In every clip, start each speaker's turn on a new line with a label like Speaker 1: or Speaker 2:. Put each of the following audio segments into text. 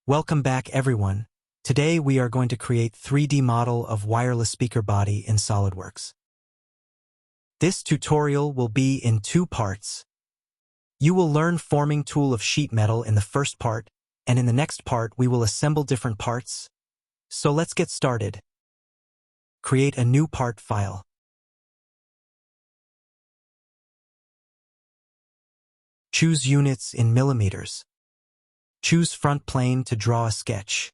Speaker 1: Welcome back everyone. Today we are going to create 3D model of wireless speaker body in SolidWorks. This tutorial will be in 2 parts. You will learn forming tool of sheet metal in the first part, and in the next part we will assemble different parts. So let's get started. Create a new part file. Choose units in millimeters. Choose front plane to draw a sketch.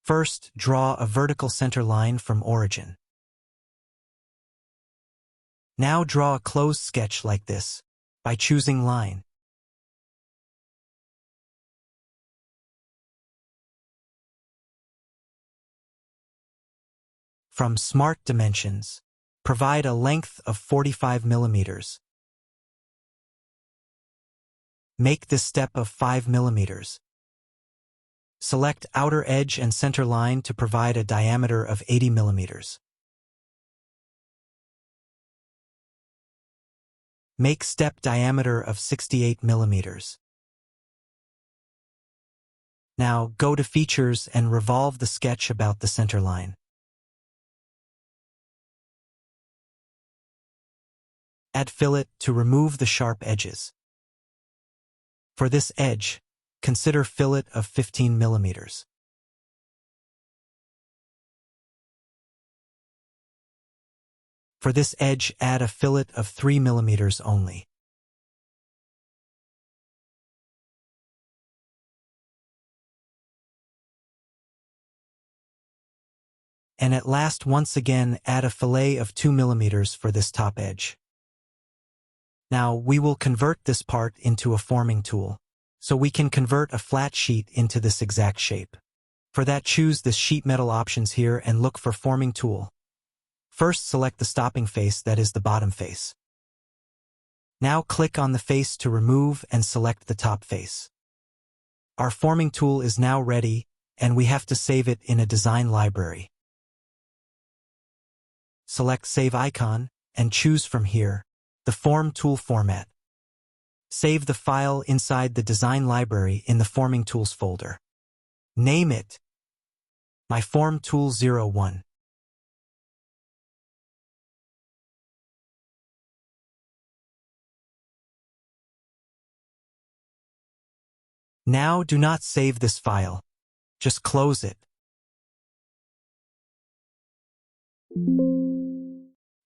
Speaker 1: First, draw a vertical center line from origin. Now draw a closed sketch like this, by choosing line. From Smart Dimensions, provide a length of 45 millimeters. Make this step of 5 millimeters. Select outer edge and center line to provide a diameter of 80 millimeters. Make step diameter of 68 millimeters. Now go to Features and revolve the sketch about the center line. Add fillet to remove the sharp edges. For this edge, consider fillet of 15 millimeters. For this edge, add a fillet of 3 millimeters only. And at last, once again, add a fillet of 2 millimeters for this top edge. Now we will convert this part into a forming tool, so we can convert a flat sheet into this exact shape. For that, choose the sheet metal options here and look for forming tool. First, select the stopping face, that is the bottom face. Now click on the face to remove and select the top face. Our forming tool is now ready, and we have to save it in a design library. Select Save icon, and choose from here the Form Tool format. Save the file inside the design library in the Forming Tools folder. Name it My Form Tool 01. Now do not save this file. Just close it.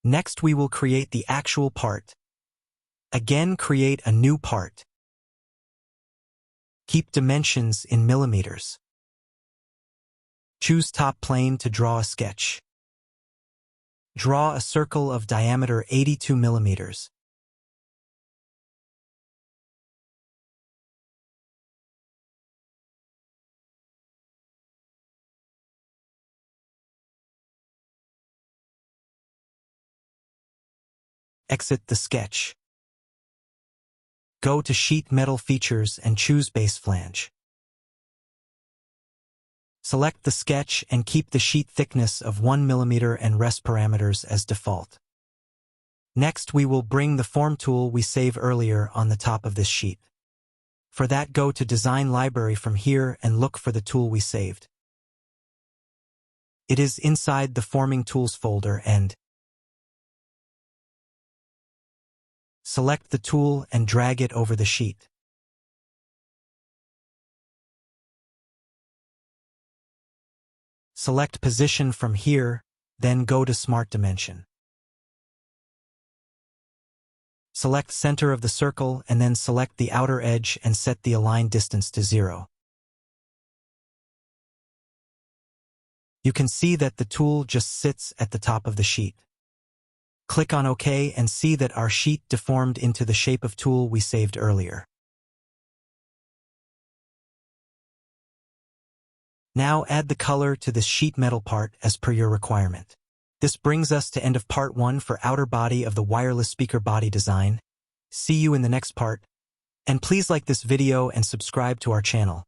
Speaker 1: Next we will create the actual part. Again, create a new part. Keep dimensions in millimeters. Choose top plane to draw a sketch. Draw a circle of diameter 82 millimeters. Exit the sketch. Go to Sheet Metal Features and choose Base Flange. Select the sketch and keep the sheet thickness of 1 millimeter and rest parameters as default. Next, we will bring the form tool we saved earlier on the top of this sheet. For that, go to Design Library from here and look for the tool we saved. It is inside the Forming Tools folder, and select the tool and drag it over the sheet. Select Position from here, then go to Smart Dimension. Select Center of the circle and then select the outer edge and set the align distance to 0. You can see that the tool just sits at the top of the sheet. Click on OK and see that our sheet deformed into the shape of tool we saved earlier. Now add the color to this sheet metal part as per your requirement. This brings us to end of part 1 for outer body of the wireless speaker body design. See you in the next part, and please like this video and subscribe to our channel.